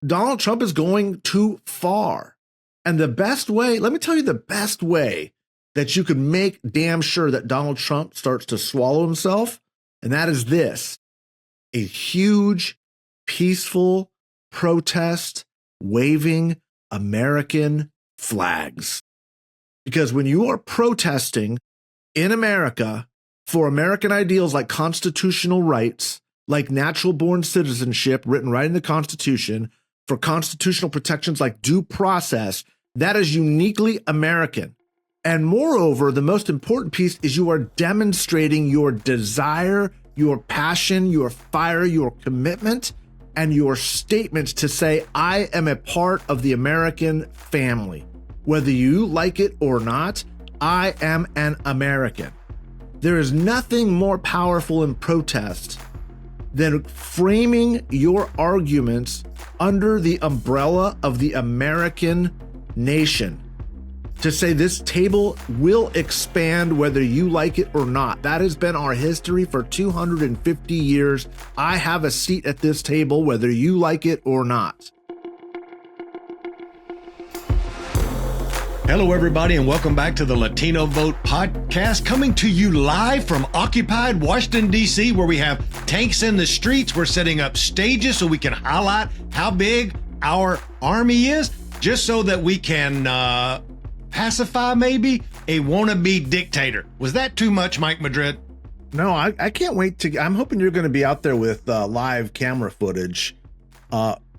Donald Trump is going too far. And the best way, let me tell you the best way that you could make damn sure that Donald Trump starts to swallow himself, and that is this: a huge, peaceful protest waving American flags. Because when you are protesting in America for American ideals like constitutional rights, like natural born citizenship written right in the Constitution, for constitutional protections like due process, that is uniquely American. And moreover, the most important piece is you are demonstrating your desire, your passion, your fire, your commitment, and your statements to say, I am a part of the American family. Whether you like it or not, I am an American. There is nothing more powerful in protest than framing your arguments under the umbrella of the American nation. To say this table will expand whether you like it or not. That has been our history for 250 years. I have a seat at this table whether you like it or not. Hello, everybody, and welcome back to the Latino Vote podcast, coming to you live from occupied Washington, D.C., where we have tanks in the streets. We're setting up stages so we can highlight how big our army is, just so that we can pacify maybe a wannabe dictator. Was that too much, Mike Madrid? No, I can't wait to. I'm hoping you're going to be out there with live camera footage,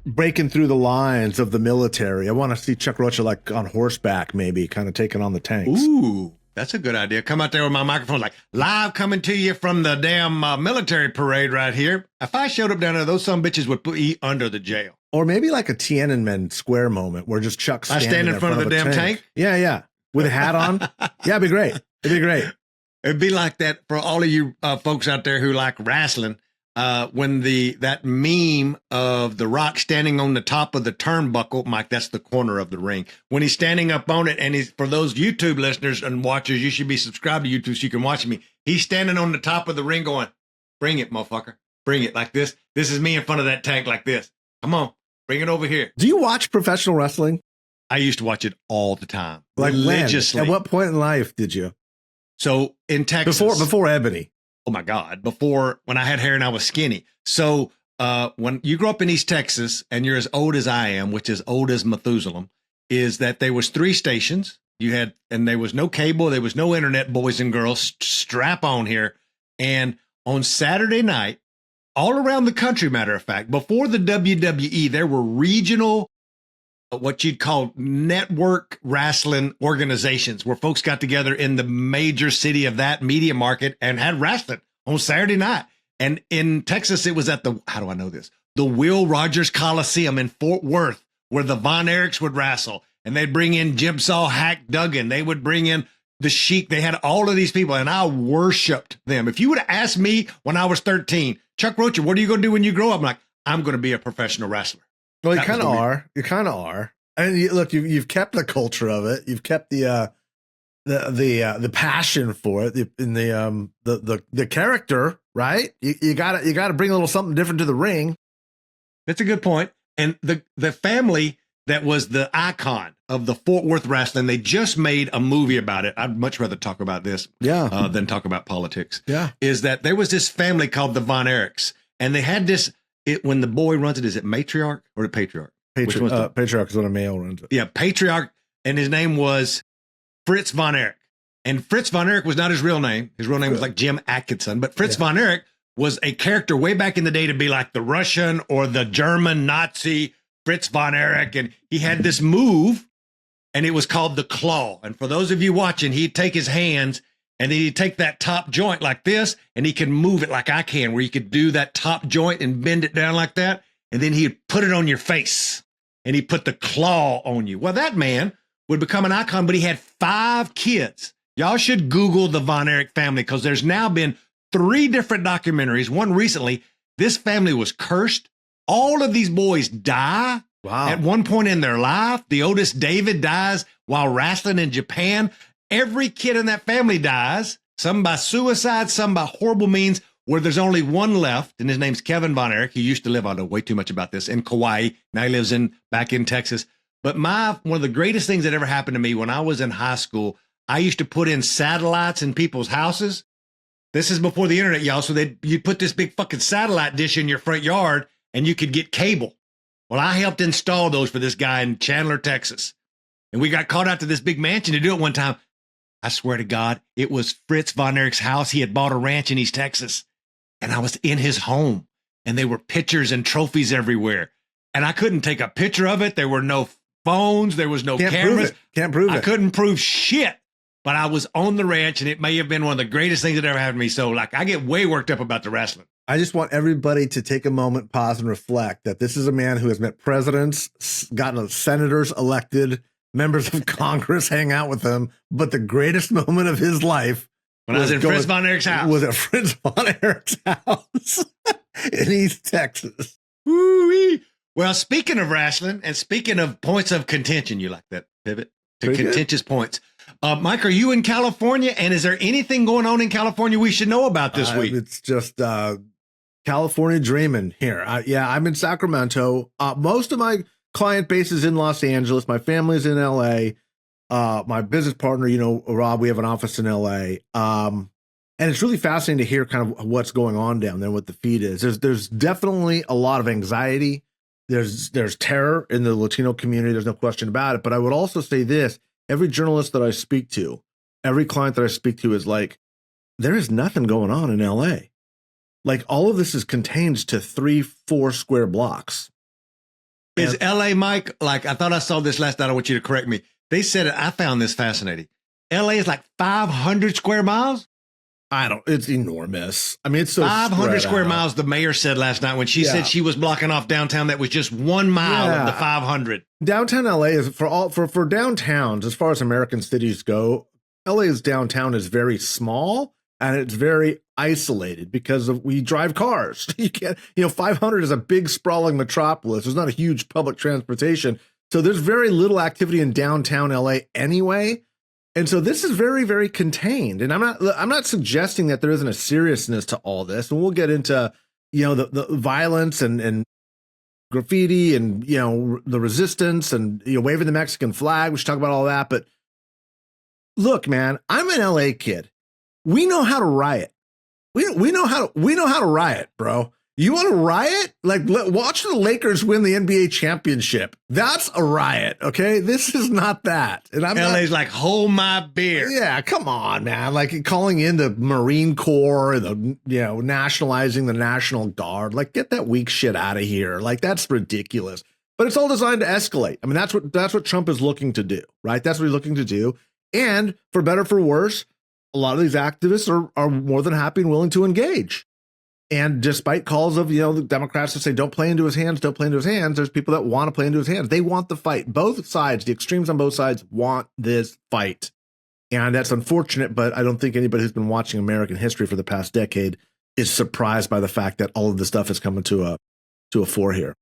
breaking through the lines of the military. I want to see Chuck Rocha like on horseback, maybe kind of taking on the tanks. Ooh, that's a good idea. Come out there with my microphone, like live coming to you from the damn military parade right here. If I showed up down there, those some bitches would put you under the jail. Or maybe like a Tiananmen Square moment where just Chuck's standing in front of the damn tank. Yeah. With a hat on. Yeah, it'd be great. It'd be great. It'd be like that for all of you folks out there who like wrestling. When that meme of The Rock standing on the top of the turnbuckle, Mike, that's the corner of the ring. When he's standing up on it, and he's, for those YouTube listeners and watchers, you should be subscribed to YouTube so you can watch me. He's standing on the top of the ring going, bring it, motherfucker. Bring it like this. This is me in front of that tank like this. Come on, bring it over here. Do you watch professional wrestling? I used to watch it all the time. Like religiously. When? At what point in life did you? So in Texas. Before Ebony. Oh my God, before when I had hair and I was skinny. So when you grow up in East Texas and you're as old as I am, which is old as Methuselah, is that there was 3 stations you had, and there was no cable, there was no internet, boys and girls, strap on here. And on Saturday night, all around the country, matter of fact, before the WWE, there were regional, what you'd call network wrestling organizations where folks got together in the major city of that media market and had wrestling on Saturday night. And in Texas, it was at how do I know this? The Will Rogers Coliseum in Fort Worth, where the Von Erichs would wrestle. And they'd bring in Jigsaw Hack Duggan. They would bring in the Sheik. They had all of these people, and I worshiped them. If you would have asked me when I was 13, Chuck Rocha, what are you going to do when you grow up? I'm like, I'm going to be a professional wrestler. Well, you kind of are. You kind of are. And look, you've kept the culture of it. You've kept the passion for it, the character, right? You got to bring a little something different to the ring. That's a good point. And the family that was the icon of the Fort Worth wrestling, they just made a movie about it. I'd much rather talk about this than talk about politics. Yeah, is that there was this family called the Von Erichs, and they had this. When the boy runs it, is it matriarch or the patriarch? Patriarch is when a male runs it. Yeah, patriarch, and his name was Fritz Von Erich. And Fritz Von Erich was not his real name. His real name was like Jim Atkinson. But Fritz Von Erich was a character way back in the day to be like the Russian or the German Nazi Fritz Von Erich. And he had this move, and it was called the claw. And for those of you watching, he'd take his hands, and then he'd take that top joint like this, and he could move it like I can, where you could do that top joint and bend it down like that. And then he'd put it on your face, and he put the claw on you. Well, that man would become an icon, but he had 5 kids. Y'all should Google the Von Erich family, because there's now been 3 different documentaries. One recently, this family was cursed. All of these boys die at one point in their life. The oldest, David, dies while wrestling in Japan. Every kid in that family dies, some by suicide, some by horrible means. where there's only one left, and his name's Kevin Von Erich. He used to live, I know way too much about this, in Kauai. Now he lives back in Texas. But one of the greatest things that ever happened to me when I was in high school, I used to put in satellites in people's houses. This is before the internet, y'all. So you'd put this big fucking satellite dish in your front yard and you could get cable. Well, I helped install those for this guy in Chandler, Texas. And we got called out to this big mansion to do it one time. I swear to God, it was Fritz Von Erich's house. He had bought a ranch in East Texas. And I was in his home. And there were pictures and trophies everywhere. And I couldn't take a picture of it. There were no phones. There was no cameras. Can't prove it. I couldn't prove shit. But I was on the ranch, and it may have been one of the greatest things that ever happened to me. So, I get way worked up about the wrestling. I just want everybody to take a moment, pause, and reflect that this is a man who has met presidents, gotten senators elected, members of Congress hang out with him. But the greatest moment of his life when I was in Fritz Von Erich's house. Was at Fritz Von Erich's house in East Texas. Woo-wee. Well, speaking of wrestling and speaking of points of contention, you like that pivot to pretty contentious good. Points. Mike, are you in California? And is there anything going on in California we should know about this week? It's just California dreaming here. I'm in Sacramento. Most of my client base is in Los Angeles. My family's in LA. My business partner, Rob, we have an office in LA. And it's really fascinating to hear kind of what's going on down there, what the feed is. There's definitely a lot of anxiety. There's terror in the Latino community. There's no question about it. But I would also say this. Every journalist that I speak to, every client that I speak to is like, there is nothing going on in LA. Like all of this is contained to 3-4 square blocks. Is LA, Mike, I thought I saw this last night. I want you to correct me. They said it. I found this fascinating. LA is like 500 square miles. It's enormous. I mean, it's so 500 square out. miles, the mayor said last night when she said she was blocking off downtown. That was just 1 mile of the 500. Downtown LA is for downtowns, as far as American cities go, LA's downtown is very small and it's very isolated because we drive cars. You can't, 500 is a big sprawling metropolis. There's not a huge public transportation. So there's very little activity in downtown LA anyway. And so this is very, very contained. And I'm not suggesting that there isn't a seriousness to all this. And we'll get into, the violence and graffiti and, the resistance and, waving the Mexican flag. We should talk about all that. But look, man, I'm an LA kid. We know how to riot. We know how to riot, bro. You want to riot? Watch the Lakers win the NBA championship. That's a riot, okay? This is not that. And LA's like, hold my beer. Yeah, come on, man. Like calling in the Marine Corps, nationalizing the National Guard. Like, get that weak shit out of here. Like, that's ridiculous. But it's all designed to escalate. I mean, that's what Trump is looking to do, right? That's what he's looking to do. And for better or for worse, a lot of these activists are more than happy and willing to engage. And despite calls of, the Democrats to say, don't play into his hands, there's people that want to play into his hands. They want the fight. Both sides, the extremes on both sides want this fight. And that's unfortunate, but I don't think anybody who's been watching American history for the past decade is surprised by the fact that all of this stuff is coming to a fore here.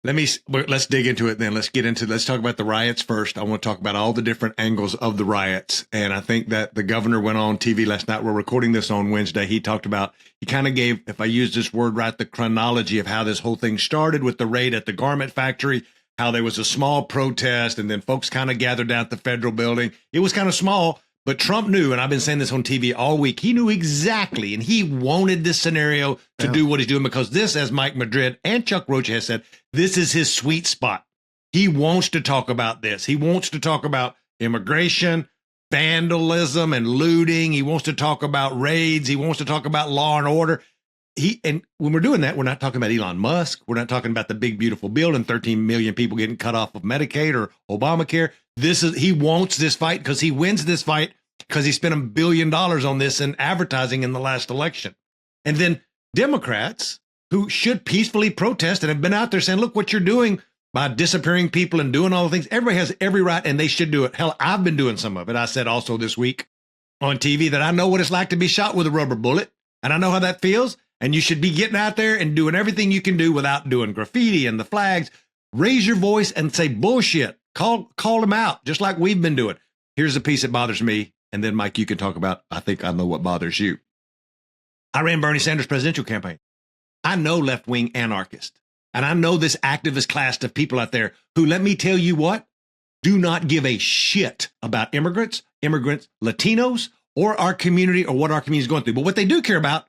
Let's dig into it then. Let's talk about the riots first. I want to talk about all the different angles of the riots. And I think that the governor went on TV last night. We're recording this on Wednesday. He kind of gave, if I use this word right, the chronology of how this whole thing started with the raid at the garment factory, how there was a small protest and then folks kind of gathered down at the federal building. It was kind of small, but Trump knew, and I've been saying this on TV all week, he knew exactly, and he wanted this scenario to do what he's doing because this, as Mike Madrid and Chuck Rocha has said, this is his sweet spot. He wants to talk about this. He wants to talk about immigration, vandalism, and looting. He wants to talk about raids. He wants to talk about law and order. And when we're doing that, we're not talking about Elon Musk. We're not talking about the big, beautiful bill and 13 million people getting cut off of Medicaid or Obamacare. He wants this fight because he wins this fight because he spent $1 billion on this in advertising in the last election. And then Democrats who should peacefully protest and have been out there saying, look what you're doing by disappearing people and doing all the things. Everybody has every right and they should do it. Hell, I've been doing some of it. I said also this week on TV that I know what it's like to be shot with a rubber bullet and I know how that feels. And you should be getting out there and doing everything you can do without doing graffiti and the flags. Raise your voice and say bullshit. Call them out, just like we've been doing. Here's a piece that bothers me. And then, Mike, you can talk about, I think I know what bothers you. I ran Bernie Sanders' presidential campaign. I know left-wing anarchists. And I know this activist class of people out there who, let me tell you what, do not give a shit about immigrants, Latinos, or our community or what our community is going through. But what they do care about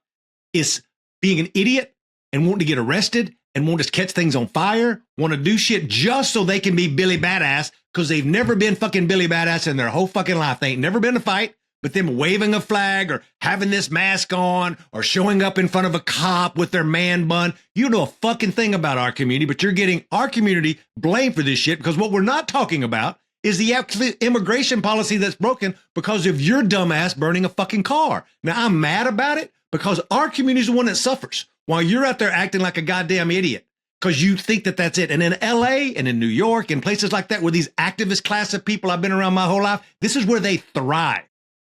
is being an idiot and wanting to get arrested and want to catch things on fire, want to do shit just so they can be Billy Badass because they've never been fucking Billy Badass in their whole fucking life. They ain't never been in a fight, but them waving a flag or having this mask on or showing up in front of a cop with their man bun. You don't know a fucking thing about our community, but you're getting our community blamed for this shit because what we're not talking about is the immigration policy that's broken because of your dumbass burning a fucking car. Now, I'm mad about it because our community is the one that suffers while you're out there acting like a goddamn idiot because you think that that's it. And in LA and in New York and places like that where these activist class of people I've been around my whole life, this is where they thrive.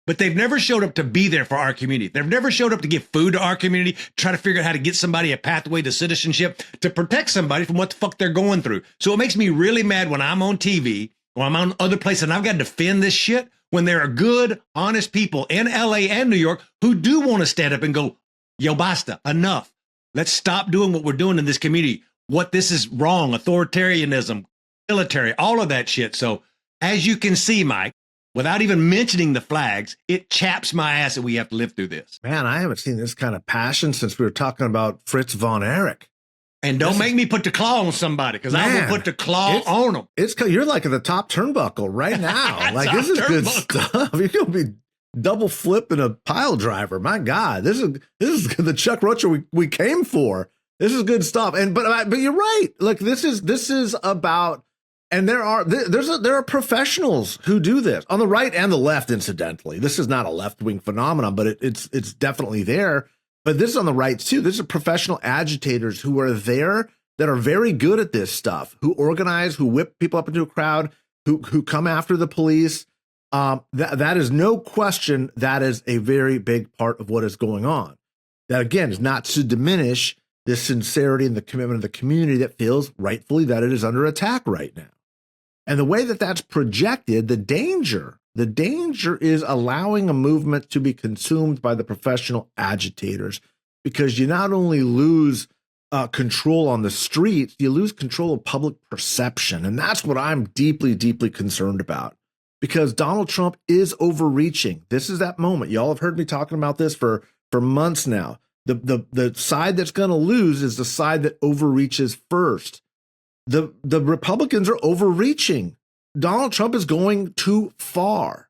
But they've never showed up to be there for our community. They've never showed up to give food to our community, try to figure out how to get somebody a pathway to citizenship, to protect somebody from what the fuck they're going through. So it makes me really mad when I'm on TV or I'm on other places and I've got to defend this shit when there are good, honest people in LA and New York who do want to stand up and go, yo, basta, enough. Let's stop doing what we're doing in this community. What this is wrong, authoritarianism, military, all of that shit. So as you can see, Mike, without even mentioning the flags, it chaps my ass that we have to live through this. Man, I haven't seen this kind of passion since we were talking about Fritz Von Erich. And don't make me put the claw on somebody because I will put the claw on them. You're like at the top turnbuckle right now. Like this is good stuff. You're gonna be double flipping a pile driver. My God, this is the Chuck Rocha we came for. This is good stuff. And but you're right. Look, this is about. And there are professionals who do this on the right and the left. Incidentally, this is not a left-wing phenomenon, but it's definitely there. But this is on the right too. This is professional agitators who are there that are very good at this stuff, who organize, who whip people up into a crowd, who come after the police. That is no question. That is a very big part of what is going on. That again is not to diminish the sincerity and the commitment of the community that feels rightfully that it is under attack right now. And the way that that's projected, the danger is allowing a movement to be consumed by the professional agitators, because you not only lose control on the streets, you lose control of public perception. And that's what I'm deeply, deeply concerned about, because Donald Trump is overreaching. This is that moment. Y'all have heard me talking about this for months now. The side that's going to lose is the side that overreaches first. The Republicans are overreaching. Donald Trump is going too far.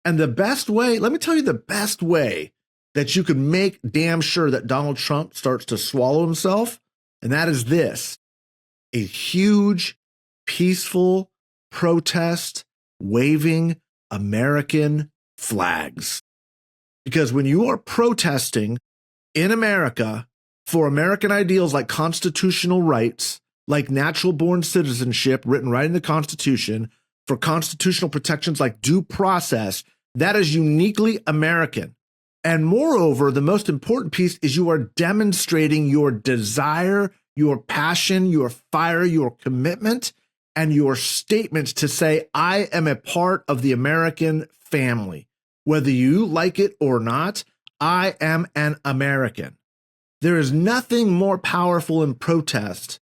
And the best way, let me tell you the best way that you can make damn sure that Donald Trump starts to swallow himself, and that is this: a huge, peaceful protest waving American flags. Because when you are protesting in America for American ideals like constitutional rights, like natural born citizenship written right in the Constitution, for constitutional protections like due process, that is uniquely American. And moreover, the most important piece is you are demonstrating your desire, your passion, your fire, your commitment, and your statements to say, I am a part of the American family. Whether you like it or not, I am an American. There is nothing more powerful in protest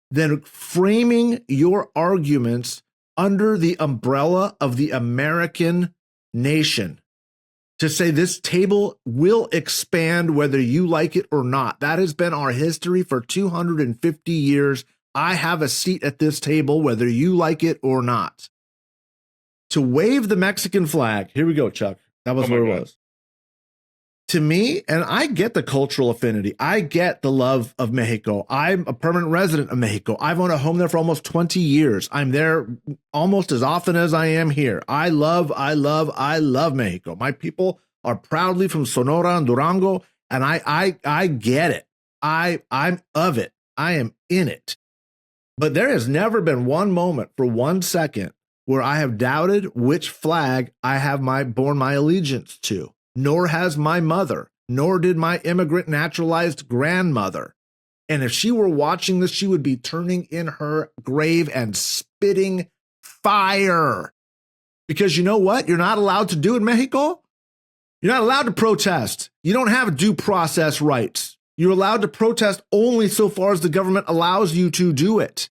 than framing your arguments under the umbrella of the American nation. To say this table will expand whether you like it or not. That has been our history for 250 years. I have a seat at this table whether you like it or not. To wave the Mexican flag, here we go, Chuck. That was where it was. To me, and I get the cultural affinity. I get the love of Mexico. I'm a permanent resident of Mexico. I've owned a home there for almost 20 years. I'm there almost as often as I am here. I love Mexico. My people are proudly from Sonora and Durango, and I get it. I'm of it. I am in it. But there has never been one moment for 1 second where I have doubted which flag I have borne my allegiance to. Nor has my mother, nor did my immigrant naturalized grandmother. And if she were watching this, she would be turning in her grave and spitting fire. Because you know what? You're not allowed to do in Mexico. You're not allowed to protest. You don't have due process rights. You're allowed to protest only so far as the government allows you to do it.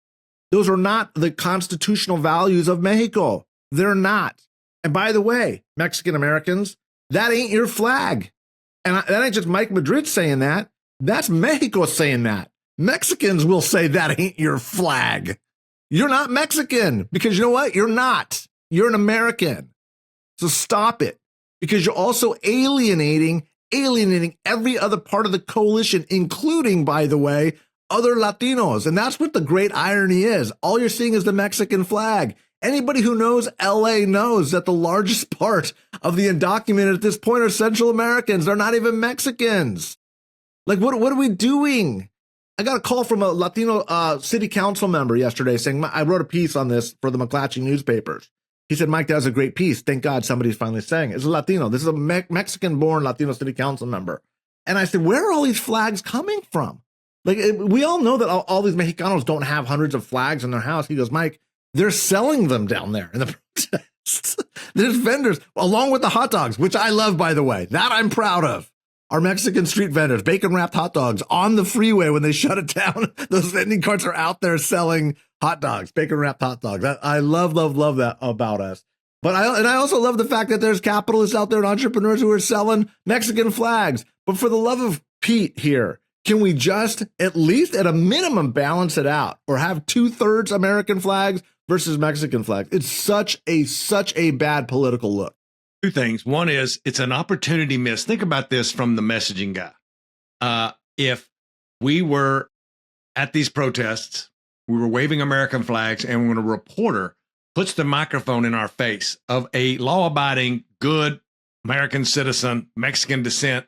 Those are not the constitutional values of Mexico. They're not. And by the way, Mexican Americans, that ain't your flag. And that ain't just Mike Madrid saying that. That's Mexico saying that. Mexicans will say that ain't your flag. You're not Mexican because you know what? You're not. You're an American. So stop it, because you're also alienating every other part of the coalition, including, by the way, other Latinos. And that's what the great irony is. All you're seeing is the Mexican flag. Anybody who knows LA knows that the largest part of the undocumented at this point are Central Americans. They're not even Mexicans. Like, what are we doing? I got a call from a Latino city council member yesterday saying, I wrote a piece on this for the McClatchy newspapers. He said, Mike, that was a great piece. Thank God somebody's finally saying it. It's a Latino. This is a Mexican-born Latino city council member. And I said, where are all these flags coming from? Like, we all know that all these Mexicanos don't have hundreds of flags in their house. He goes, Mike, they're selling them down there in the protests. There's vendors, along with the hot dogs, which I love, by the way. That I'm proud of. Our Mexican street vendors, bacon-wrapped hot dogs on the freeway when they shut it down. Those vending carts are out there selling hot dogs, bacon-wrapped hot dogs. I love that about us. But I also love the fact that there's capitalists out there and entrepreneurs who are selling Mexican flags. But for the love of Pete here, can we just, at least at a minimum, balance it out or have 2/3 American flags versus Mexican flags? It's such a bad political look. Two things. One is it's an opportunity miss. Think about this from the messaging guy. If we were at these protests, we were waving American flags, and when a reporter puts the microphone in our face of a law-abiding, good American citizen, Mexican descent,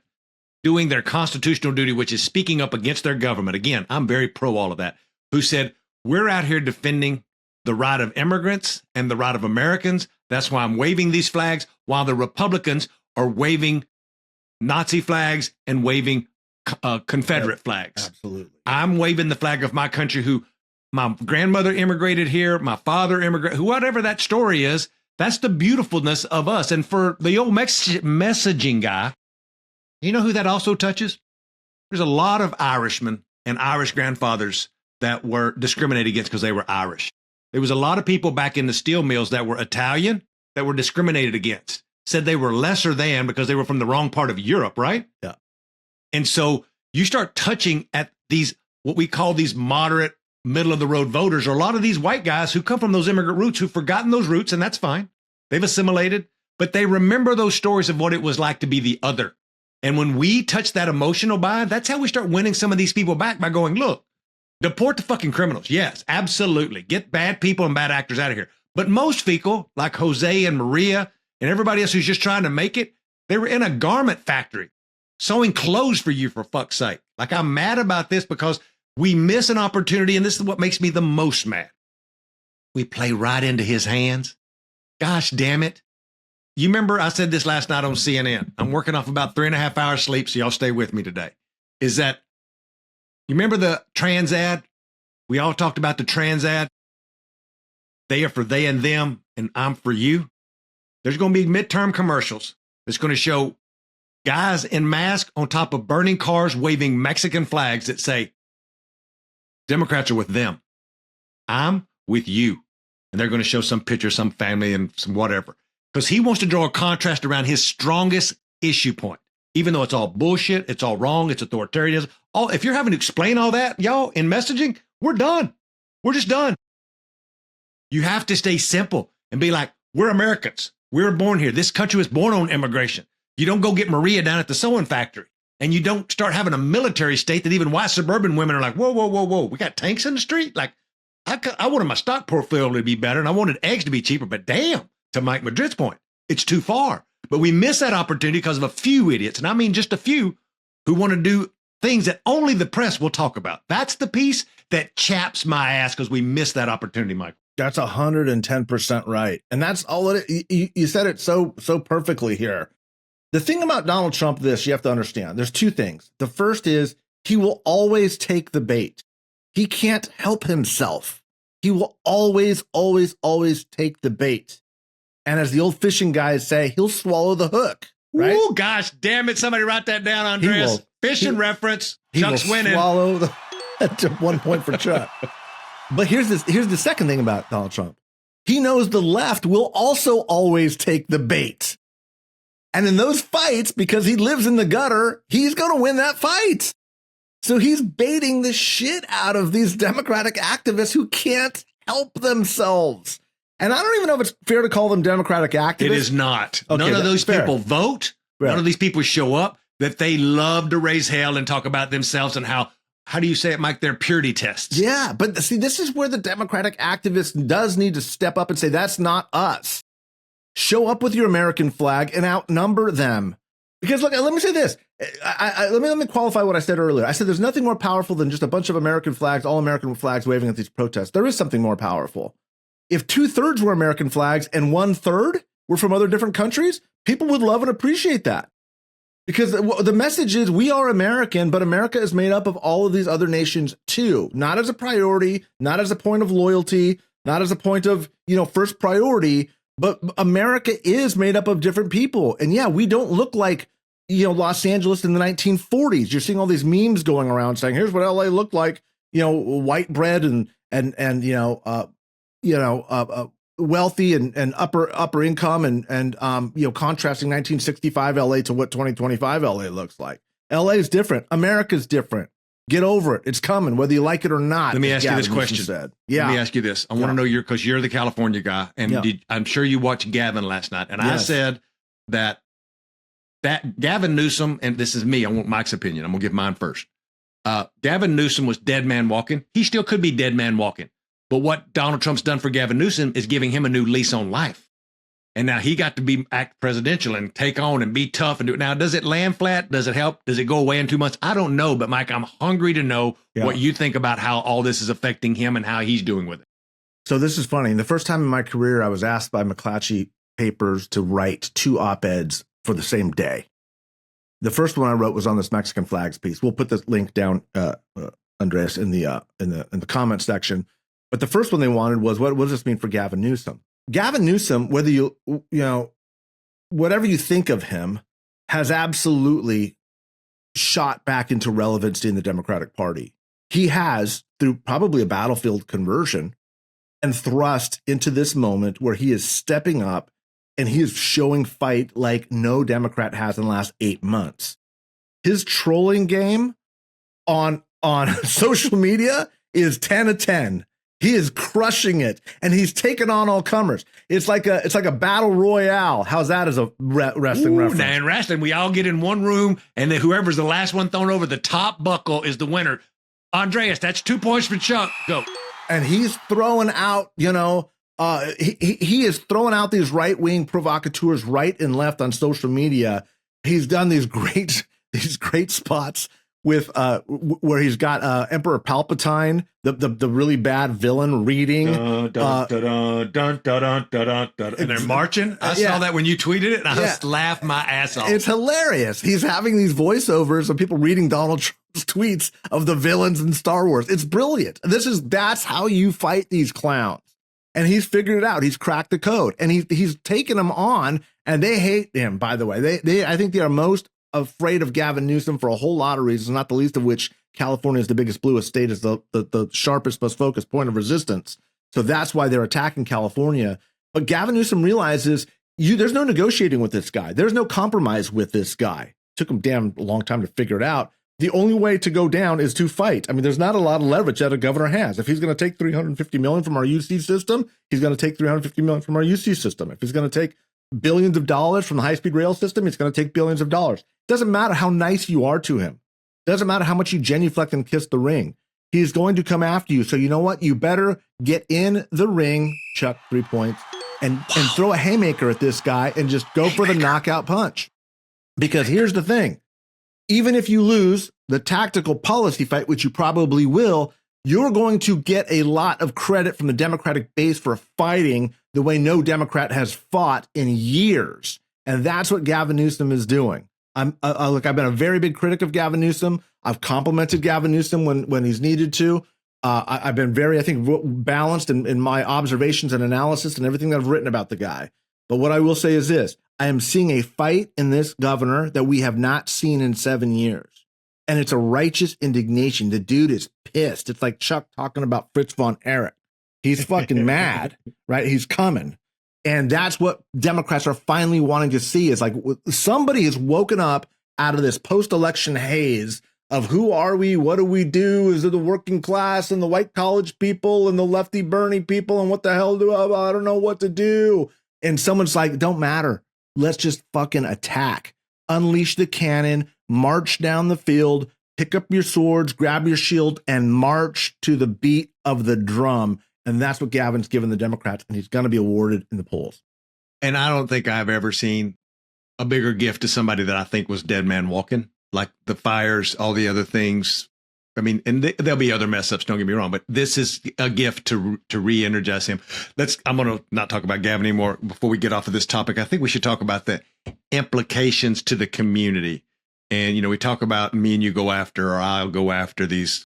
doing their constitutional duty, which is speaking up against their government. Again, I'm very pro all of that. Who said, we're out here defending the right of immigrants and the right of Americans. That's why I'm waving these flags, while the Republicans are waving Nazi flags and waving Confederate flags. Absolutely. I'm waving the flag of my country, who my grandmother immigrated here, my father immigrated, whatever that story is. That's the beautifulness of us. And for the old messaging guy, you know who that also touches? There's a lot of Irishmen and Irish grandfathers that were discriminated against because they were Irish. There was a lot of people back in the steel mills that were Italian that were discriminated against, said they were lesser than because they were from the wrong part of Europe, right? Yeah. And so you start touching at these, what we call these moderate, middle of the road voters, or a lot of these white guys who come from those immigrant roots, who've forgotten those roots, and that's fine. They've assimilated, but they remember those stories of what it was like to be the other. And when we touch that emotional vibe, that's how we start winning some of these people back, by going, look, deport the fucking criminals. Yes, absolutely. Get bad people and bad actors out of here. But most people, like Jose and Maria and everybody else who's just trying to make it, they were in a garment factory sewing clothes for you, for fuck's sake. Like, I'm mad about this because we miss an opportunity, and this is what makes me the most mad. We play right into his hands. Gosh damn it. You remember I said this last night on CNN. I'm working off about 3.5 hours sleep, so y'all stay with me today. Is that, you remember the trans ad? We all talked about the trans ad. They are for they and them, and I'm for you. There's going to be midterm commercials that's going to show guys in masks on top of burning cars waving Mexican flags that say, Democrats are with them. I'm with you. And they're going to show some picture, some family, and some whatever. Because he wants to draw a contrast around his strongest issue point. Even though it's all bullshit, it's all wrong, it's authoritarianism. If you're having to explain all that, y'all, in messaging, we're done. We're just done. You have to stay simple and be like, we're Americans. We were born here. This country was born on immigration. You don't go get Maria down at the sewing factory. And you don't start having a military state that even white suburban women are like, whoa, whoa, whoa, whoa. We got tanks in the street? Like, I wanted my stock portfolio to be better, and I wanted eggs to be cheaper. But damn, to Mike Madrid's point, it's too far. But we miss that opportunity because of a few idiots, and I mean just a few, who want to do things that only the press will talk about. That's the piece that chaps my ass, because we miss that opportunity, Mike. That's 110% right. And that's all it is. You said it so perfectly here. The thing about Donald Trump, you have to understand, there's two things. The first is he will always take the bait. He can't help himself. He will always, always, always take the bait. And as the old fishing guys say, he'll swallow the hook. right? Oh, gosh, damn it. Somebody write that down, Andreas. Fishing reference. Chuck's winning. Swallow the 1 point for Chuck. But here's the second thing about Donald Trump. He knows the left will also always take the bait. And in those fights, because he lives in the gutter, he's going to win that fight. So he's baiting the shit out of these Democratic activists who can't help themselves. And I don't even know if it's fair to call them Democratic activists. It is not. Okay, none of those fair. people vote. Right. None of these people show up. That they love to raise hell and talk about themselves and how do you say it, Mike? They're purity tests. Yeah, but see, this is where the Democratic activist does need to step up and say, that's not us. Show up with your American flag and outnumber them. Because look, let me say this. Let me qualify what I said earlier. I said there's nothing more powerful than just a bunch of American flags, all American flags waving at these protests. There is something more powerful. If 2/3 were American flags and 1/3 were from other different countries, people would love and appreciate that. Because the message is we are American, but America is made up of all of these other nations too. Not as a priority, not as a point of loyalty, not as a point of, first priority, but America is made up of different people. And yeah, we don't look like, Los Angeles in the 1940s. You're seeing all these memes going around saying, here's what LA looked like, white bread and wealthy and upper income and contrasting 1965 LA to what 2025 LA looks like. LA is different. America's different. Get over it. It's coming, whether you like it or not. Let me ask you this question. Yeah. Let me ask you this. I want to know because you're the California guy, and I'm sure you watched Gavin last night. And I said that Gavin Newsom, and this is me, I want Mike's opinion. I'm gonna give mine first. Gavin Newsom was dead man walking. He still could be dead man walking. But what Donald Trump's done for Gavin Newsom is giving him a new lease on life. And now he got to act presidential and take on and be tough and do it. Now, does it land flat? Does it help? Does it go away in 2 months? I don't know. But Mike, I'm hungry to know what you think about how all this is affecting him and how he's doing with it. So this is funny. The first time in my career, I was asked by McClatchy Papers to write 2 op-eds for the same day. The first one I wrote was on this Mexican flags piece. We'll put the link down, Andreas, in the comment section. But the first one they wanted was, what does this mean for Gavin Newsom? Gavin Newsom, whether whatever you think of him, has absolutely shot back into relevancy in the Democratic Party. He has, through probably a battlefield conversion, and thrust into this moment where he is stepping up and he is showing fight like no Democrat has in the last 8 months. His trolling game on social media is 10 of 10. He is crushing it, and he's taking on all comers. It's like a battle royale. How's that as a wrestling reference? Now in wrestling, we all get in one room, and then whoever's the last one thrown over the top buckle is the winner. Andreas, that's 2 points for Chuck. Go. And he's throwing out, he is throwing out these right-wing provocateurs right and left on social media. He's done these great spots with where he's got Emperor Palpatine, the really bad villain reading. And they're marching. I saw that when you tweeted it, and I just laughed my ass off. It's hilarious. He's having these voiceovers of people reading Donald Trump's tweets of the villains in Star Wars. It's brilliant. That's how you fight these clowns. And he's figured it out. He's cracked the code, and he's taken them on, and they hate him, by the way. I think they are most afraid of Gavin Newsom for a whole lot of reasons, not the least of which California is the biggest, bluest state, is the sharpest, most focused point of resistance. So that's why they're attacking California. But Gavin Newsom realizes there's no negotiating with this guy. There's no compromise with this guy. Took him damn long time to figure it out. The only way to go down is to fight. I mean, there's not a lot of leverage that a governor has. If he's going to take $350 million from our UC system, he's going to take $350 million from our UC system. If he's going to take billions of dollars from the high-speed rail system, he's going to take billions of dollars. Doesn't matter how nice you are to him. Doesn't matter how much you genuflect and kiss the ring. He's going to come after you. So you know what? You better get in the ring, Chuck, 3 points, and throw a haymaker at this guy and just go for the knockout punch. Because here's the thing. Even if you lose the tactical policy fight, which you probably will, you're going to get a lot of credit from the Democratic base for fighting the way no Democrat has fought in years. And that's what Gavin Newsom is doing. Look, I've been a very big critic of Gavin Newsom. I've complimented Gavin Newsom when he's needed to. I've been very, I think, balanced in my observations and analysis and everything that I've written about the guy. But what I will say is this. I am seeing a fight in this governor that we have not seen in 7 years. And it's a righteous indignation. The dude is pissed. It's like Chuck talking about Fritz Von Erich. He's fucking mad, right? He's coming. And that's what Democrats are finally wanting to see, is like somebody has woken up out of this post-election haze of who are we? What do we do? Is it the working class and the white college people and the lefty Bernie people? And what the hell I don't know what to do. And someone's like, don't matter. Let's just fucking attack, unleash the cannon, march down the field, pick up your swords, grab your shield, and march to the beat of the drum. And that's what Gavin's given the Democrats, and he's going to be awarded in the polls. And I don't think I've ever seen a bigger gift to somebody that I think was Dead Man Walking, like the fires, all the other things. I mean, and there'll be other mess ups, don't get me wrong, but this is a gift to re-energize him. I'm going to not talk about Gavin anymore before we get off of this topic. I think we should talk about the implications to the community. And, you know, we talk about me and you go after, or I'll go after these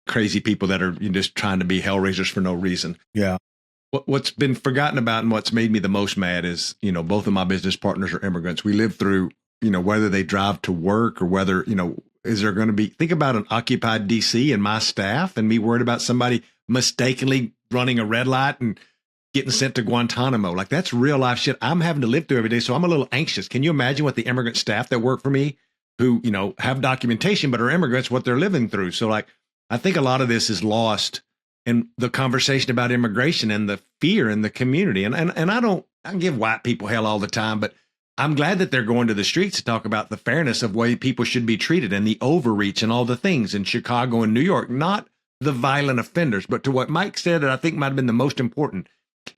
crazy people that are just trying to be hellraisers for no reason. Yeah. What's been forgotten about and what's made me the most mad is, you know, both of my business partners are immigrants. We live through, you know, whether they drive to work or whether, you know, is there going to be, think about an occupied DC and my staff and me worried about somebody mistakenly running a red light and getting sent to Guantanamo. Like, that's real life shit I'm having to live through every day. So I'm a little anxious. Can you imagine what the immigrant staff that work for me, who, you know, have documentation, but are immigrants, what they're living through? So like, I think a lot of this is lost in the conversation about immigration and the fear in the community. And I give white people hell all the time, but I'm glad that they're going to the streets to talk about the fairness of way people should be treated and the overreach and all the things in Chicago and New York, not the violent offenders. But to what Mike said, that I think might have been the most important,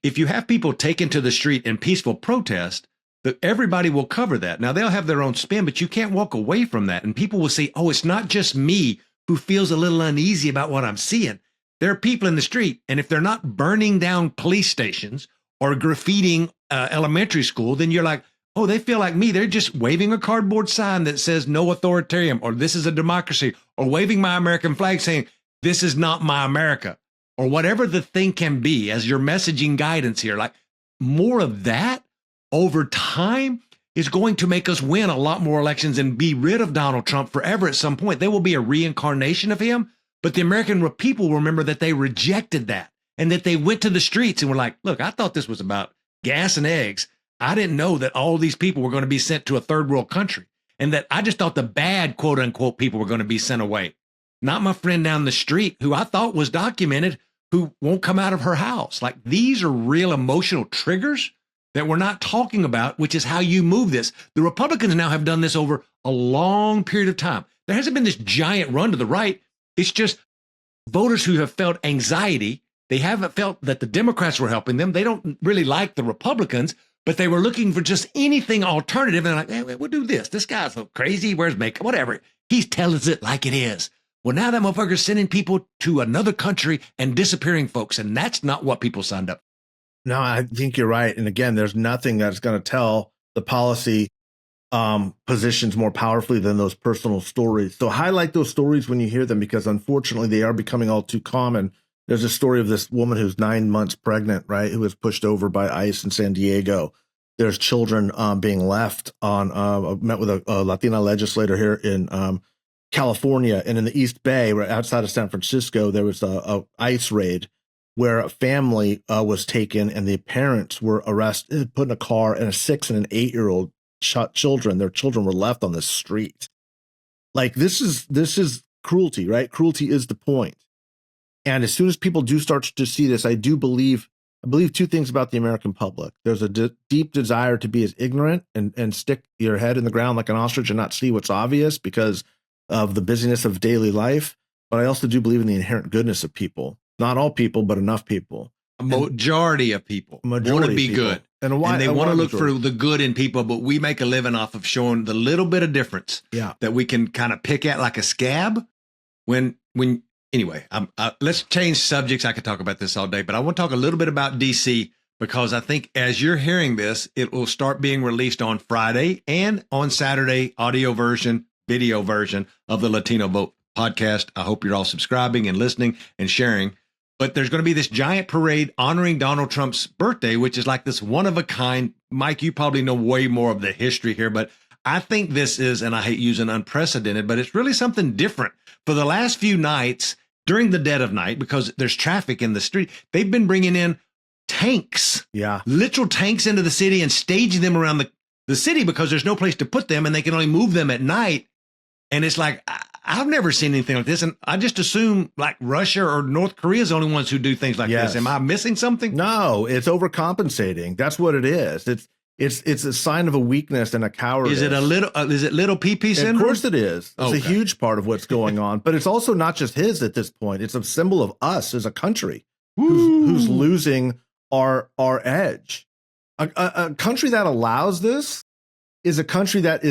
if you have people taken to the street in peaceful protest, that everybody will cover that. Now, they'll have their own spin, but you can't walk away from that. And people will say, oh, it's not just me who feels a little uneasy about what I'm seeing. There are people in the street, and if they're not burning down police stations or graffitiing elementary school, then you're like, oh, they feel like me. They're just waving a cardboard sign that says no authoritarian, or this is a democracy, or waving my American flag saying this is not my America, or whatever the thing can be as your messaging guidance here. Like, more of that over time is going to make us win a lot more elections and be rid of Donald Trump forever at some point. There will be a reincarnation of him, but the American people will remember that they rejected that and that they went to the streets and were like, look, I thought this was about gas and eggs. I didn't know that all these people were going to be sent to a third world country, and that I just thought the bad, quote unquote, people were going to be sent away. Not my friend down the street who I thought was documented, who won't come out of her house. Like, these are real emotional triggers that we're not talking about, which is how you move this. The Republicans now have done this over a long period of time. There hasn't been this giant run to the right. It's just voters who have felt anxiety. They haven't felt that the Democrats were helping them. They don't really like the Republicans, but they were looking for just anything alternative. And they're like, hey, we'll do this. This guy's so crazy. Wears makeup, whatever. He tells it like it is. Well, now that motherfucker's sending people to another country and disappearing folks. And that's not what people signed up for. No, I think you're right. And again, there's nothing that's going to tell the policy positions more powerfully than those personal stories. So highlight those stories when you hear them, because unfortunately they are becoming all too common. There's a story of this woman who's 9 months pregnant, right, who was pushed over by ICE in San Diego. There's children being left on, I met with a Latina legislator here in California, and in the East Bay, right outside of San Francisco, there was a ICE raid where a family was taken and the parents were arrested, put in a car, and a 6 and an 8-year-old children. Their children were left on the street. Like, this is cruelty, right? Cruelty is the point. And as soon as people do start to see this, I believe two things about the American public. There's a deep desire to be as ignorant and stick your head in the ground like an ostrich and not see what's obvious because of the busyness of daily life. But I also do believe in the inherent goodness of people. Not all people, but enough people. A majority of people want to be good. And they want to look for the good in people, but we make a living off of showing the little bit of difference that we can kind of pick at like a scab. Anyway, let's change subjects. I could talk about this all day, but I want to talk a little bit about DC, because I think as you're hearing this, it will start being released on Friday and on Saturday, audio version, video version of the Latino Vote podcast. I hope you're all subscribing and listening and sharing. But there's going to be this giant parade honoring Donald Trump's birthday, which is like this one of a kind. Mike, you probably know way more of the history here, but I think this is, and I hate using unprecedented, but it's really something different. For the last few nights during the dead of night, because there's traffic in the street, they've been bringing in tanks, literal tanks into the city and staging them around the city because there's no place to put them and they can only move them at night. And it's like, I've never seen anything like this. And I just assume like Russia or North Korea is the only ones who do things like this. Am I missing something? No, it's overcompensating. That's what it is. It's a sign of a weakness and a cowardice. Is it little PP syndrome? Of course it is. It's a huge part of what's going on, but it's also not just his at this point. It's a symbol of us as a country who's losing our edge. A country that allows this is a country that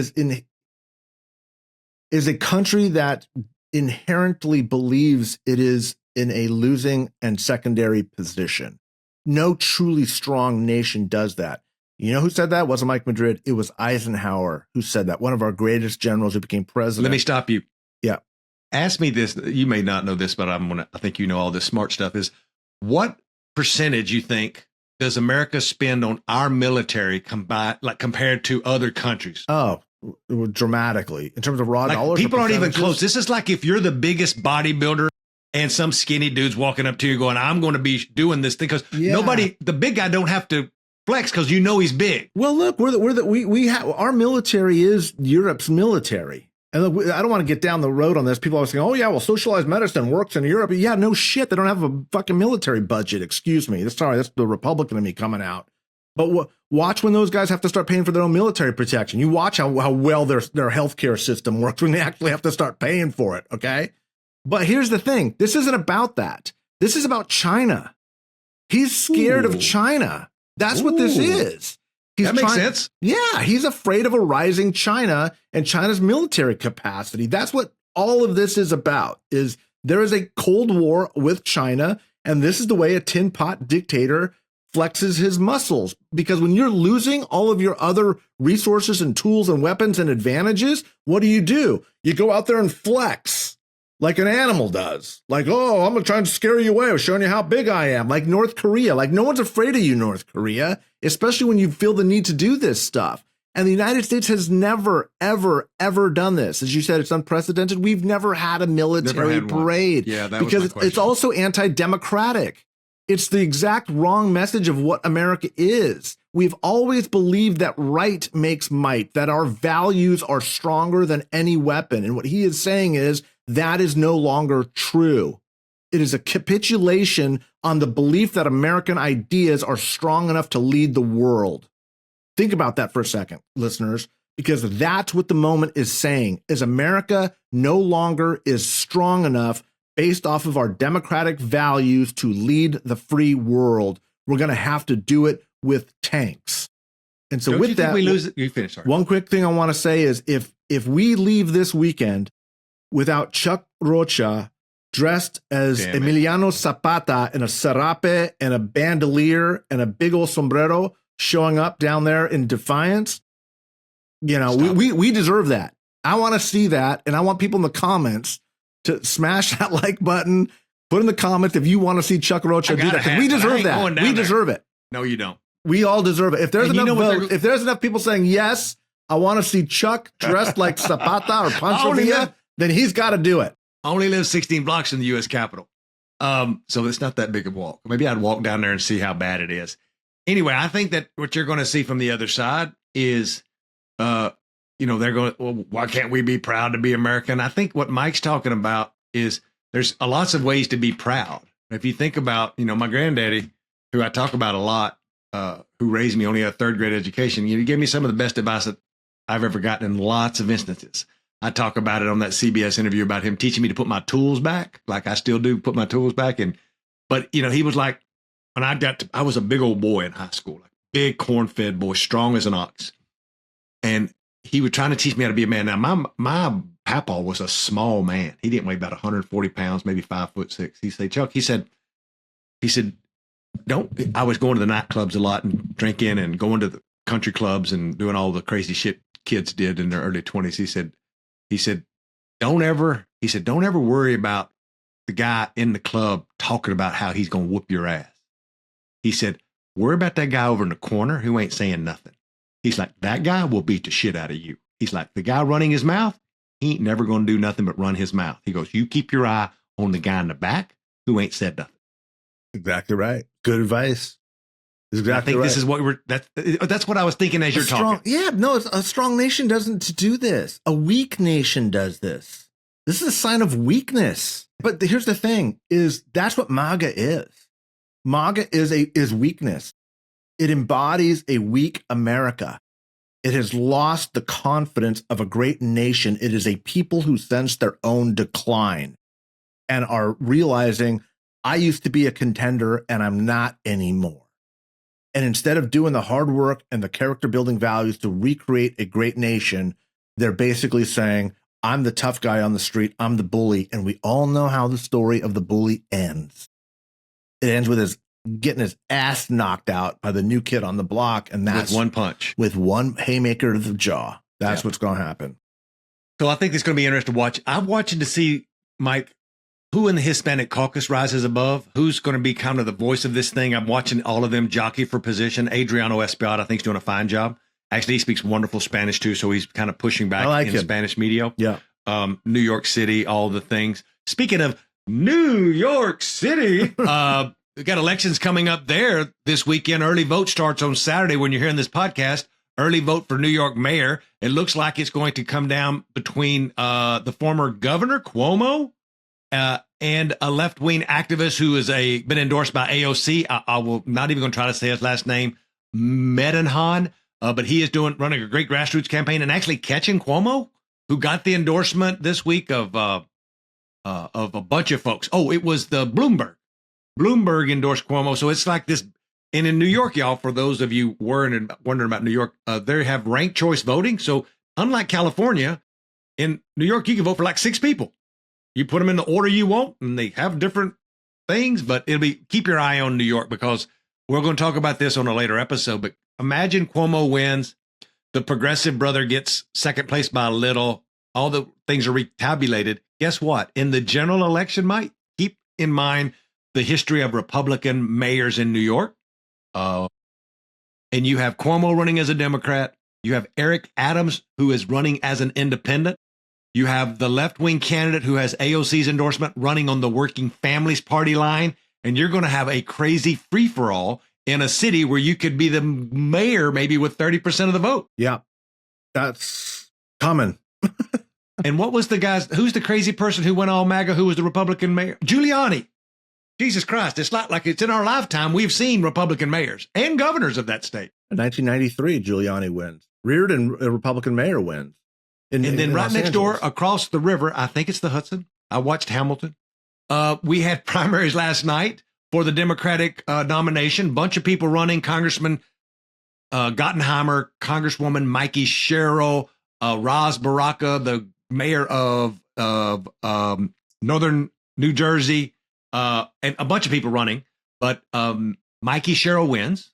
is a country that inherently believes it is in a losing and secondary position. No truly strong nation does that. You know who said that? It wasn't Mike Madrid. It was Eisenhower who said that, one of our greatest generals who became president. Let me stop you. Yeah. Ask me this. You may not know this, but I think you know all this smart stuff. Is what percentage you think does America spend on our military compared to other countries? Oh, dramatically in terms of raw dollars. People aren't even close. This is like if you're the biggest bodybuilder and some skinny dude's walking up to you going, I'm going to be doing this thing, because the big guy don't have to flex because you know he's big. Well, look, we have our military is Europe's military. And look, I don't want to get down the road on this. People always saying, oh, yeah, well, socialized medicine works in Europe. Yeah, no shit. They don't have a fucking military budget. Excuse me. Sorry, that's the Republican in me coming out. But watch when those guys have to start paying for their own military protection. You watch how well their healthcare system works when they actually have to start paying for it, okay? But here's the thing. This isn't about that. This is about China. He's scared of China. That's what this is. That makes sense. Yeah, he's afraid of a rising China and China's military capacity. That's what all of this is about, is there is a Cold War with China, and this is the way a tin pot dictator flexes his muscles. Because when you're losing all of your other resources and tools and weapons and advantages, what do? You go out there and flex like an animal does. Like, oh, I'm trying to scare you away. I'm showing you how big I am. Like North Korea. Like no one's afraid of you, North Korea, especially when you feel the need to do this stuff. And the United States has never, ever, ever done this. As you said, it's unprecedented. We've never had a military parade. Yeah, that because was my question. It's also anti-democratic. It's the exact wrong message of what America is. We've always believed that right makes might, that our values are stronger than any weapon. And what he is saying is that is no longer true. It is a capitulation on the belief that American ideas are strong enough to lead the world. Think about that for a second, listeners, because that's what the moment is saying, is America no longer is strong enough based off of our democratic values to lead the free world. We're going to have to do it with tanks. And so with that, you finish. Sorry. One quick thing I want to say is if we leave this weekend without Chuck Rocha dressed as Emiliano Zapata in a serape and a bandolier and a big old sombrero showing up down there in defiance, we deserve that. I want to see that, and I want people in the comments to smash that like button. Put in the comments if you want to see Chuck Rocha do that, because we deserve that. We deserve it. No, you don't. We all deserve it. If there's enough votes, if there's enough people saying yes, I want to see Chuck dressed like Zapata or Pancho Villa, then he's got to do it. I only live 16 blocks from the U.S. Capitol, so it's not that big a walk. Maybe I'd walk down there and see how bad it is. Anyway, I think that what you're going to see from the other side is, they're going, well, why can't we be proud to be American? I think what Mike's talking about is there's lots of ways to be proud. If you think about, my granddaddy, who I talk about a lot, who raised me, only a third grade education, he gave me some of the best advice that I've ever gotten in lots of instances. I talk about it on that CBS interview about him teaching me to put my tools back, like I still do, put my tools back. But he was like, when I was a big old boy in high school, like big corn-fed boy, strong as an ox. And he was trying to teach me how to be a man. Now, my papa was a small man. He didn't weigh about 140 pounds, maybe 5'6". He said, Chuck, he said, I was going to the nightclubs a lot and drinking and going to the country clubs and doing all the crazy shit kids did in their early 20s. He said, don't ever worry about the guy in the club talking about how he's going to whoop your ass. He said, worry about that guy over in the corner who ain't saying nothing. He's like, that guy will beat the shit out of you. He's like, the guy running his mouth, he ain't never going to do nothing but run his mouth. He goes, you keep your eye on the guy in the back who ain't said nothing. Exactly right. Good advice. Exactly I think right. this is what that's what I was thinking as you're talking. Yeah, no, a strong nation doesn't do this. A weak nation does this. This is a sign of weakness. But here's the thing is that's what MAGA is. MAGA is weakness. It embodies a weak America. It has lost the confidence of a great nation. It is a people who sense their own decline and are realizing, I used to be a contender and I'm not anymore. And instead of doing the hard work and the character building values to recreate a great nation, they're basically saying, I'm the tough guy on the street. I'm the bully. And we all know how the story of the bully ends. It ends with his getting his ass knocked out by the new kid on the block. And that's with one punch, with one haymaker to the jaw. That's what's going to happen. So I think it's going to be interesting to watch. I'm watching to see, Mike, who in the Hispanic caucus rises above, who's going to be kind of the voice of this thing. I'm watching all of them jockey for position. Adriano Espiat, I think, is doing a fine job. Actually, he speaks wonderful Spanish, too, so he's kind of pushing back in Spanish media. Yeah. New York City, all the things. Speaking of New York City, we've got elections coming up there this weekend. Early vote starts on Saturday when you're hearing this podcast. Early vote for New York mayor. It looks like it's going to come down between the former governor, Cuomo, and a left-wing activist who is been endorsed by AOC. I will not even going to try to say his last name, Medenhan, but he is running a great grassroots campaign and actually catching Cuomo, who got the endorsement this week of a bunch of folks. Oh, it was the Bloomberg. Bloomberg endorsed Cuomo, so it's like this. And in New York, y'all, for those of you wondering about New York, they have ranked choice voting. So unlike California, in New York, you can vote for like 6 people. You put them in the order you want, and they have different things, but keep your eye on New York because we're going to talk about this on a later episode. But imagine Cuomo wins. The progressive brother gets second place by a little. All the things are retabulated. Guess what? In the general election, Mike, keep in mind the history of Republican mayors in New York. And you have Cuomo running as a Democrat. You have Eric Adams, who is running as an independent. You have the left-wing candidate who has AOC's endorsement running on the Working Families Party line. And you're going to have a crazy free-for-all in a city where you could be the mayor maybe with 30% of the vote. Yeah, that's common. And what was who's the crazy person who went all MAGA, who was the Republican mayor? Giuliani. Jesus Christ, it's not like it's in our lifetime. We've seen Republican mayors and governors of that state. In 1993, Giuliani wins. Reardon, a Republican mayor, wins. And then right next door, across the river, I think it's the Hudson. I watched Hamilton. We had primaries last night for the Democratic nomination. Bunch of people running. Congressman Gottenheimer, Congresswoman Mikey Sherrill, Raz Baraka, the mayor of Northern New Jersey, and a bunch of people running. But Mikey Sherrill wins.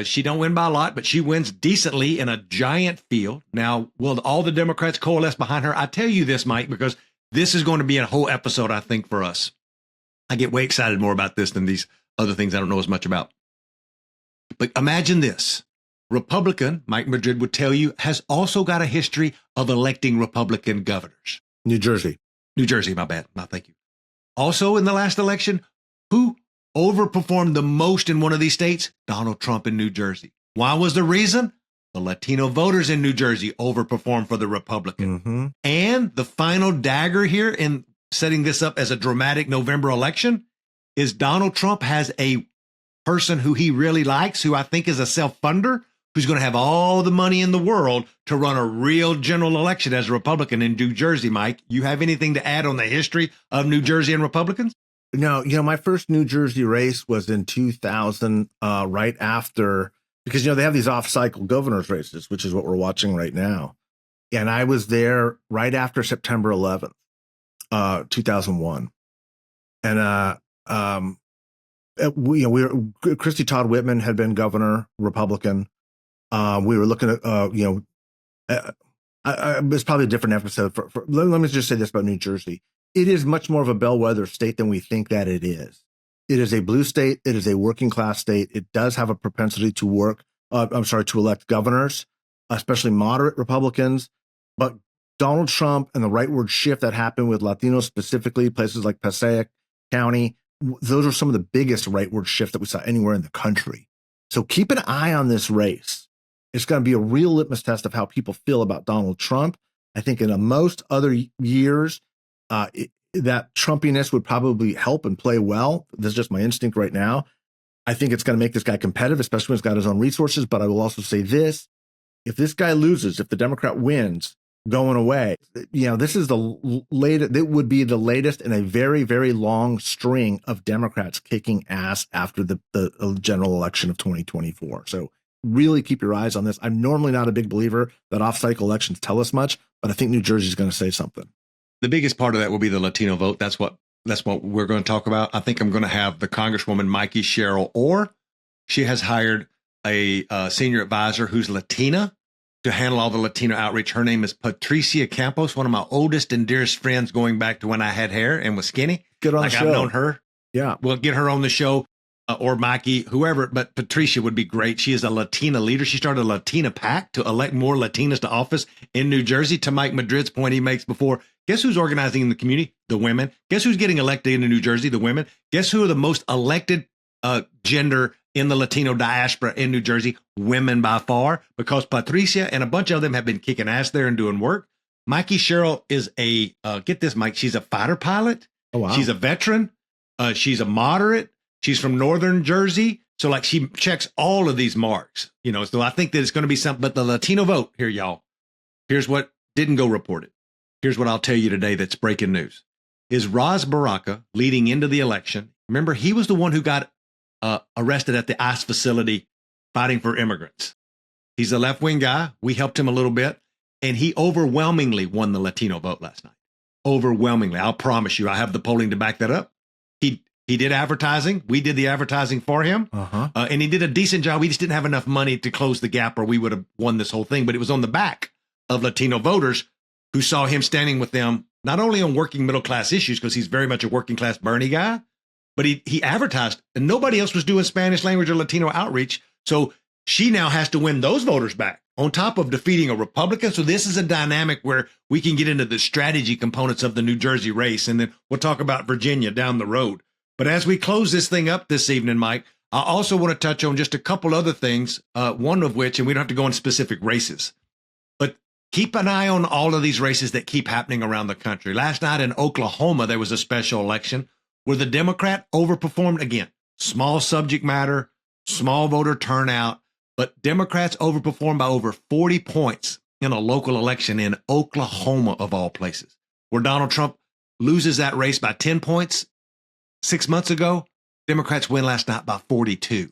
She don't win by a lot, but she wins decently in a giant field. Now, will all the Democrats coalesce behind her? I tell you this, Mike, because this is going to be a whole episode, I think, for us. I get way excited more about this than these other things I don't know as much about. But imagine this. Republican, Mike Madrid would tell you, has also got a history of electing Republican governors. New Jersey, my bad. No, thank you. Also in the last election, who overperformed the most in one of these states? Donald Trump in New Jersey. Why was the reason? The Latino voters in New Jersey overperformed for the Republican. Mm-hmm. And the final dagger here in setting this up as a dramatic November election is Donald Trump has a person who he really likes, who I think is a self-funder, who's going to have all the money in the world to run a real general election as a Republican in New Jersey. Mike, you have anything to add on the history of New Jersey and Republicans? No, my first New Jersey race was in 2000, right after, because, they have these off-cycle governor's races, which is what we're watching right now. And I was there right after September 11th, 2001. And, Christy Todd Whitman had been governor, Republican. We were looking at, it's probably a different episode. Let me just say this about New Jersey. it is much more of a bellwether state than we think that it is. It is a blue state. It is a working class state. It does have a propensity to to elect governors, especially moderate Republicans. But Donald Trump and the rightward shift that happened with Latinos, specifically places like Passaic County, those are some of the biggest rightward shifts that we saw anywhere in the country. So keep an eye on this race. It's going to be a real litmus test of how people feel about Donald Trump. I think in most other years, that Trumpiness would probably help and play well. This is just my instinct right now. I think it's going to make this guy competitive, especially when he's got his own resources. But I will also say this: if this guy loses, if the Democrat wins, going away, this is the latest. It would be the latest in a very, very long string of Democrats kicking ass after the general election of 2024. So really keep your eyes on this. I'm normally not a big believer that off-cycle elections tell us much, but I think New Jersey is going to say something. The biggest part of that will be the Latino vote. That's what we're going to talk about. I think I'm going to have the Congresswoman Mikey Sherrill, or she has hired a senior advisor who's Latina to handle all the Latino outreach. Her name is Patricia Campos, one of my oldest and dearest friends going back to when I had hair and was skinny. Get on the show. I've known her. Yeah. We'll get her on the show. Or Mikey, whoever, but Patricia would be great. She is a Latina leader. She started a Latina PAC to elect more Latinas to office in New Jersey. To Mike Madrid's point he makes before, guess who's organizing in the community? The women. Guess who's getting elected into New Jersey? The women. Guess who are the most elected gender in the Latino diaspora in New Jersey? Women by far, because Patricia and a bunch of them have been kicking ass there and doing work. Mikey Sherrill is get this, Mike, she's a fighter pilot. Oh, wow. She's a veteran. She's a moderate. She's from Northern Jersey. So like she checks all of these marks, so I think that it's going to be something, but the Latino vote here, y'all, here's what didn't go reported. Here's what I'll tell you today. That's breaking news is Ras Baraka leading into the election. Remember, he was the one who got arrested at the ICE facility fighting for immigrants. He's a left-wing guy. We helped him a little bit, and he overwhelmingly won the Latino vote last night. Overwhelmingly. I'll promise you, I have the polling to back that up. He did advertising. We did the advertising for him. And he did a decent job. We just didn't have enough money to close the gap or we would have won this whole thing. But it was on the back of Latino voters who saw him standing with them, not only on working middle class issues, because he's very much a working class Bernie guy, but he advertised, and nobody else was doing Spanish language or Latino outreach. So she now has to win those voters back on top of defeating a Republican. So this is a dynamic where we can get into the strategy components of the New Jersey race. And then we'll talk about Virginia down the road. But as we close this thing up this evening, Mike, I also want to touch on just a couple other things, one of which, and we don't have to go in specific races, but keep an eye on all of these races that keep happening around the country. Last night in Oklahoma, there was a special election where the Democrat overperformed again. Small subject matter, small voter turnout, but Democrats overperformed by over 40 points in a local election in Oklahoma, of all places, where Donald Trump loses that race by 10 points 6 months ago. Democrats win last night by 42.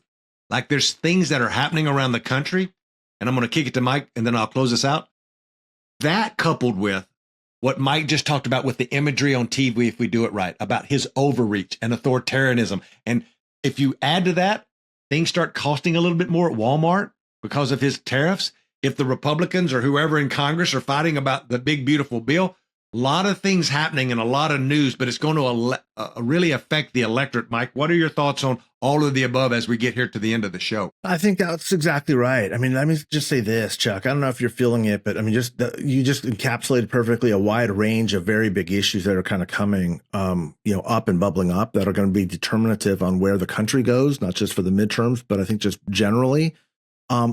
Like, there's things that are happening around the country, and I'm going to kick it to Mike, and then I'll close this out. That coupled with what Mike just talked about with the imagery on TV, if we do it right, about his overreach and authoritarianism. And if you add to that, things start costing a little bit more at Walmart because of his tariffs. If the Republicans or whoever in Congress are fighting about the big, beautiful bill, a lot of things happening and a lot of news, but it's going to really affect the electorate. Mike, what are your thoughts on all of the above as we get here to the end of the show? I think that's exactly right. I mean, let me just say this, Chuck. I don't know if you're feeling it, but I mean, you just encapsulated perfectly a wide range of very big issues that are kind of coming, up and bubbling up that are going to be determinative on where the country goes, not just for the midterms, but I think just generally.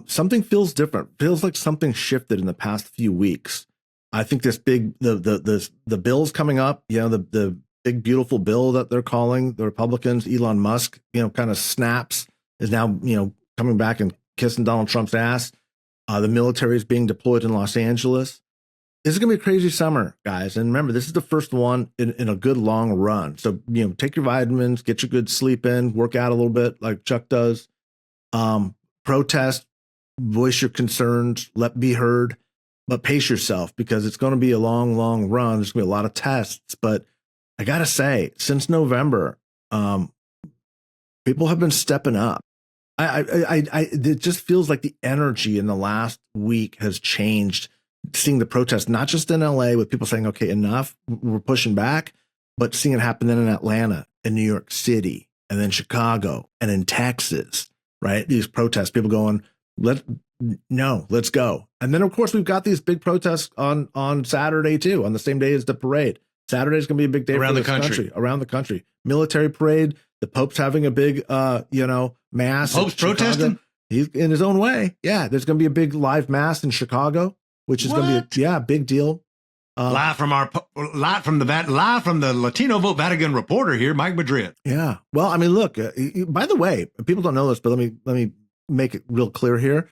Something feels different. Feels like something shifted in the past few weeks. I think this the bill's coming up, the big, beautiful bill that they're calling the Republicans, Elon Musk, kind of snaps, is now, coming back and kissing Donald Trump's ass. The military is being deployed in Los Angeles. This is going to be a crazy summer, guys. And remember, this is the first one in a good long run. So, take your vitamins, get your good sleep in, work out a little bit like Chuck does. Protest, voice your concerns, be heard. But pace yourself, because it's going to be a long, long run. There's going to be a lot of tests. But I got to say, since November, people have been stepping up. It just feels like the energy in the last week has changed. Seeing the protests, not just in LA, with people saying, okay, enough, we're pushing back, but seeing it happen then in Atlanta, in New York City, and then Chicago, and in Texas, right? These protests, people going, let's go. And then, of course, we've got these big protests on Saturday, too, on the same day as the parade. Saturday's going to be a big day around for the this country. Around the country. Military parade. The Pope's having a big, mass. Pope's protesting? He's in his own way. Yeah, there's going to be a big live mass in Chicago, which is going to be a big deal. Live from the Latino Vote Vatican reporter here, Mike Madrid. Yeah. Well, I mean, look. By the way, people don't know this, but let me make it real clear here.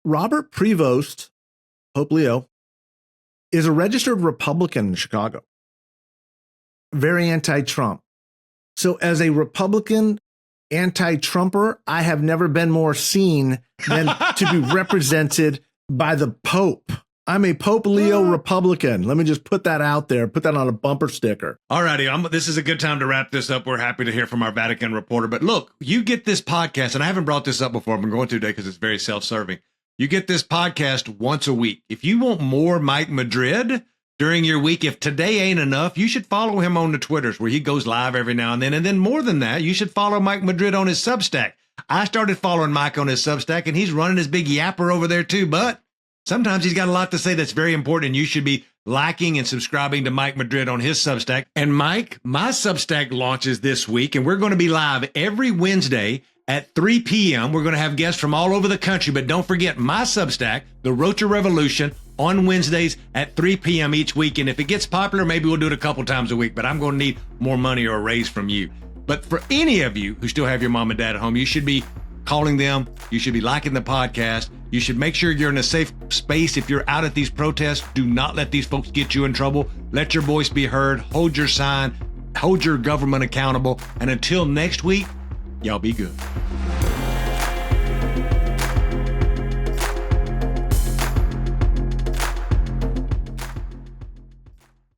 Robert Prevost, Pope Leo, is a registered Republican in Chicago. Very anti-Trump. So as a Republican anti-Trumper, I have never been more seen than to be represented by the Pope. I'm a Pope Leo Republican. Let me just put that out there. Put that on a bumper sticker. All righty. This is a good time to wrap this up. We're happy to hear from our Vatican reporter. But look, you get this podcast, and I haven't brought this up before. I've been going through today because it's very self-serving. You get this podcast once a week. If you want more Mike Madrid during your week, if today ain't enough, you should follow him on the Twitters where he goes live every now and then. And then more than that, you should follow Mike Madrid on his Substack. I started following Mike on his Substack, and he's running his big yapper over there too. But sometimes he's got a lot to say that's very important, and you should be liking and subscribing to Mike Madrid on his Substack. And Mike, my Substack launches this week, and we're going to be live every Wednesday at 3 p.m. We're going to have guests from all over the country, but don't forget my Substack, The Rocha Revolution, on Wednesdays at 3 p.m. each week. And if it gets popular, maybe we'll do it a couple times a week, but I'm going to need more money or a raise from you. But for any of you who still have your mom and dad at home, you should be calling them. You should be liking the podcast. You should make sure you're in a safe space. If you're out at these protests, do not let these folks get you in trouble. Let your voice be heard. Hold your sign. Hold your government accountable. And until next week, y'all be good.